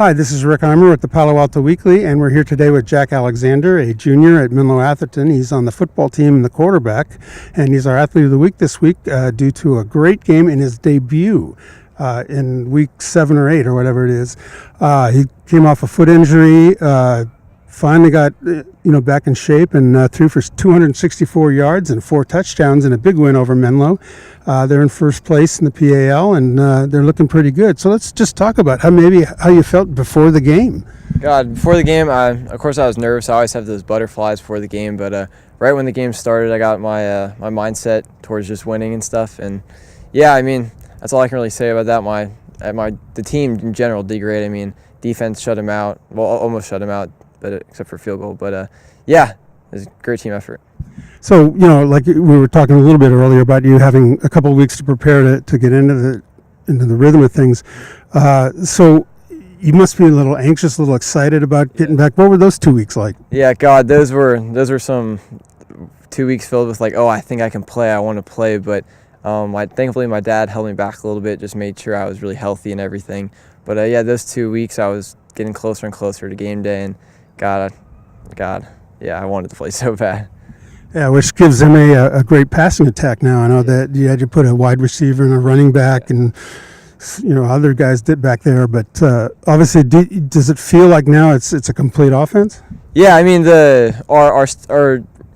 Hi, this is Rick Eymer with the Palo Alto Weekly, and we're here today with Jack Alexander, a junior at Menlo-Atherton. He's on the football team and the quarterback, and he's our Athlete of the Week this week due to a great game in his debut in week 7 or 8 or whatever it is. He came off a foot injury, finally got back in shape, and threw for 264 yards and 4 touchdowns in a big win over Menlo. They're in first place in the PAL, and they're looking pretty good. So let's just talk about how you felt before the game. God, before the game, of course I was nervous. I always have those butterflies before the game, but right when the game started, I got my my mindset towards just winning and stuff. And yeah, I mean, that's all I can really say about that. The team in general did great. I mean, defense shut him out. Well, almost shut him out, but except for field goal. But yeah, it was a great team effort. So, like we were talking a little bit earlier about you having a couple of weeks to prepare to get into the rhythm of things. So you must be a little anxious, a little excited about getting back. What were those 2 weeks like? Yeah, God, those were some 2 weeks filled with like, oh, I think I can play, I want to play. But thankfully my dad held me back a little bit, just made sure I was really healthy and everything. But yeah, those 2 weeks I was getting closer and closer to game day, and God, yeah, I wanted to play so bad. Yeah, which gives them a great passing attack now. I know that you had to put a wide receiver and a running back, and other guys did back there. But obviously, does it feel like now it's a complete offense? Yeah, I mean our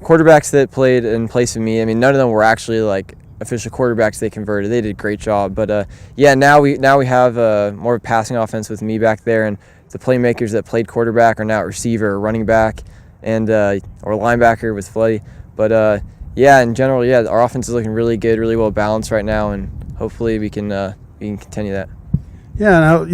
quarterbacks that played in place of me, I mean, none of them were actually like official quarterbacks. They converted. They did a great job. But yeah, now we have more of a passing offense with me back there, and the playmakers that played quarterback are now receiver or running back and or linebacker with Floody. But yeah, in general, yeah, our offense is looking really good, really well balanced right now, and hopefully we can continue that. Yeah, now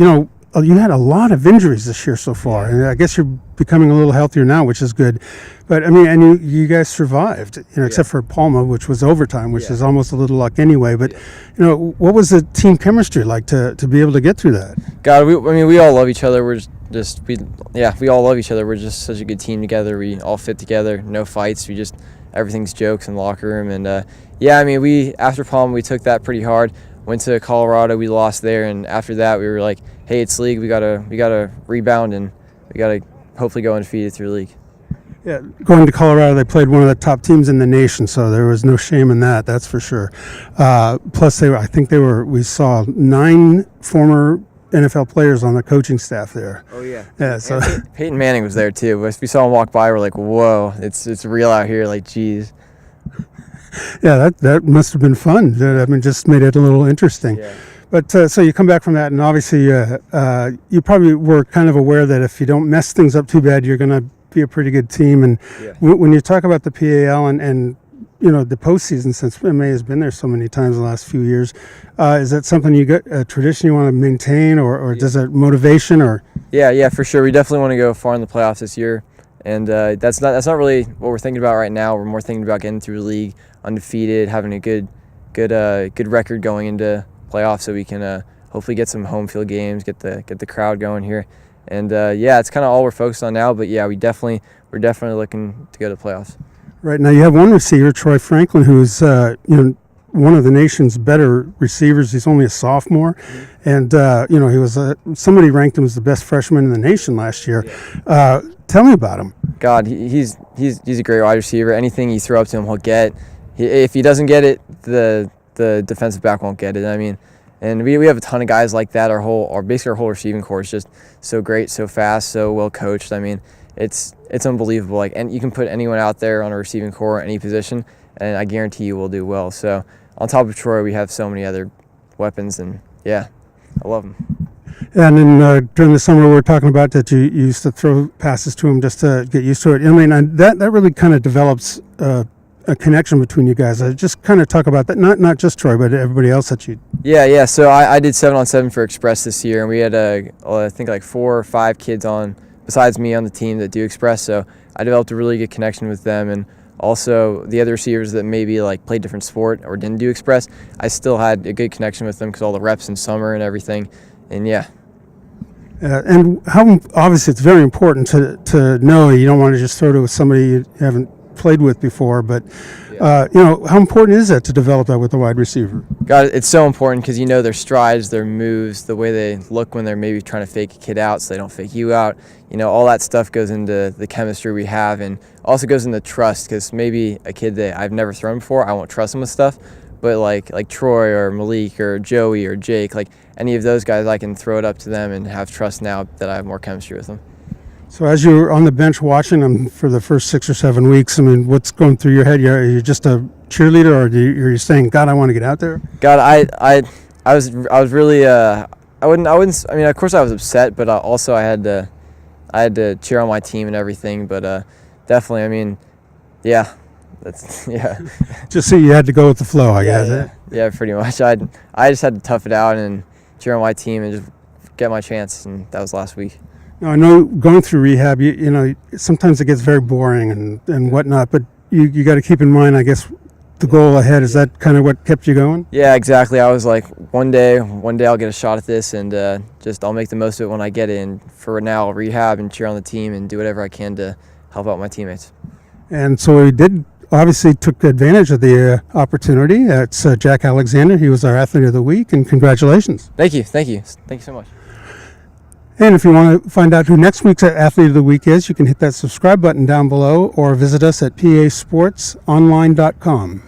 you had a lot of injuries this year so far, and I guess you're becoming a little healthier now, which is good. But I mean, and you guys survived, except for Palma, which was overtime, which is almost a little luck anyway. But what was the team chemistry like to be able to get through that? God, we all love each other. We all love each other. We're just such a good team together. We all fit together. No fights. Everything's jokes in the locker room. And yeah, I mean, after Palma, we took that pretty hard. Went to Colorado, we lost there, and after that, we were like, hey, it's league. We gotta rebound, and we gotta hopefully go undefeated through league. Yeah, going to Colorado, they played one of the top teams in the nation, so there was no shame in that. That's for sure. Plus, we saw 9 former NFL players on the coaching staff there. Oh yeah. Yeah. So Peyton Manning was there too. We saw him walk by. We're like, whoa, it's real out here. Like, geez. Yeah, that must have been fun. I mean, just made it a little interesting. Yeah. But so you come back from that, and obviously you probably were kind of aware that if you don't mess things up too bad, you're going to be a pretty good team. And when you talk about the PAL and the postseason, since MA has been there so many times in the last few years, is that something you got a tradition you want to maintain, or does it motivation? Or yeah, for sure. We definitely want to go far in the playoffs this year, and that's not really what we're thinking about right now. We're more thinking about getting through the league undefeated, having a good record going into playoffs, so we can hopefully get some home field games, get the crowd going here, and yeah, it's kind of all we're focused on now. But yeah, we're definitely looking to go to the playoffs. Right now, you have one receiver, Troy Franklin, who's one of the nation's better receivers. He's only a sophomore, and he was somebody ranked him as the best freshman in the nation last year. Tell me about him. God, he's a great wide receiver. Anything you throw up to him, he'll get. If he doesn't get it, the defensive back won't get it. I mean, and we have a ton of guys like that. Our whole receiving core is just so great, so fast, so well coached. I mean, it's unbelievable. Like, and you can put anyone out there on a receiving core, any position, and I guarantee you will do well. So on top of Troy, we have so many other weapons, and yeah, I love them. And then during the summer, we were talking about that you used to throw passes to him just to get used to it. I mean, that really kind of develops a connection between you guys. Just kind of talk about that, not just Troy, but everybody else that you. Yeah. So I did 7-on-7 for Express this year, and we had I think like 4 or 5 kids on besides me on the team that do Express. So I developed a really good connection with them, and also the other receivers that maybe like played different sport or didn't do Express. I still had a good connection with them because all the reps in summer and everything, and yeah. And how obviously it's very important to know you don't want to just throw to somebody you haven't played with before, but how important is that to develop that with a wide receiver? God, it's so important because their strides, their moves, the way they look when they're maybe trying to fake a kid out so they don't fake you out. All that stuff goes into the chemistry we have, and also goes into trust, because maybe a kid that I've never thrown before, I won't trust him with stuff. But like Troy or Malik or Joey or Jake, like any of those guys, I can throw it up to them and have trust now that I have more chemistry with them. So as you're on the bench watching them for the first 6 or 7 weeks, I mean, what's going through your head? Are you just a cheerleader, or are you saying, God, I want to get out there? God, I was really I wouldn't. I mean, of course I was upset, but also I had to cheer on my team and everything. But definitely, I mean, yeah. Just so you had to go with the flow, I guess. Yeah, pretty much. I just had to tough it out and cheer on my team and just get my chance, and that was last week. Now, I know going through rehab, sometimes it gets very boring and whatnot, but you got to keep in mind, I guess, the goal ahead. Is that kind of what kept you going? Yeah, exactly. I was like, one day I'll get a shot at this, and I'll make the most of it when I get it. And for now, I'll rehab and cheer on the team and do whatever I can to help out my teammates. And so we did. Obviously took advantage of the opportunity. That's Jack Alexander. He was our Athlete of the Week, and congratulations. Thank you so much. And if you want to find out who next week's Athlete of the Week is, you can hit that subscribe button down below or visit us at pasportsonline.com.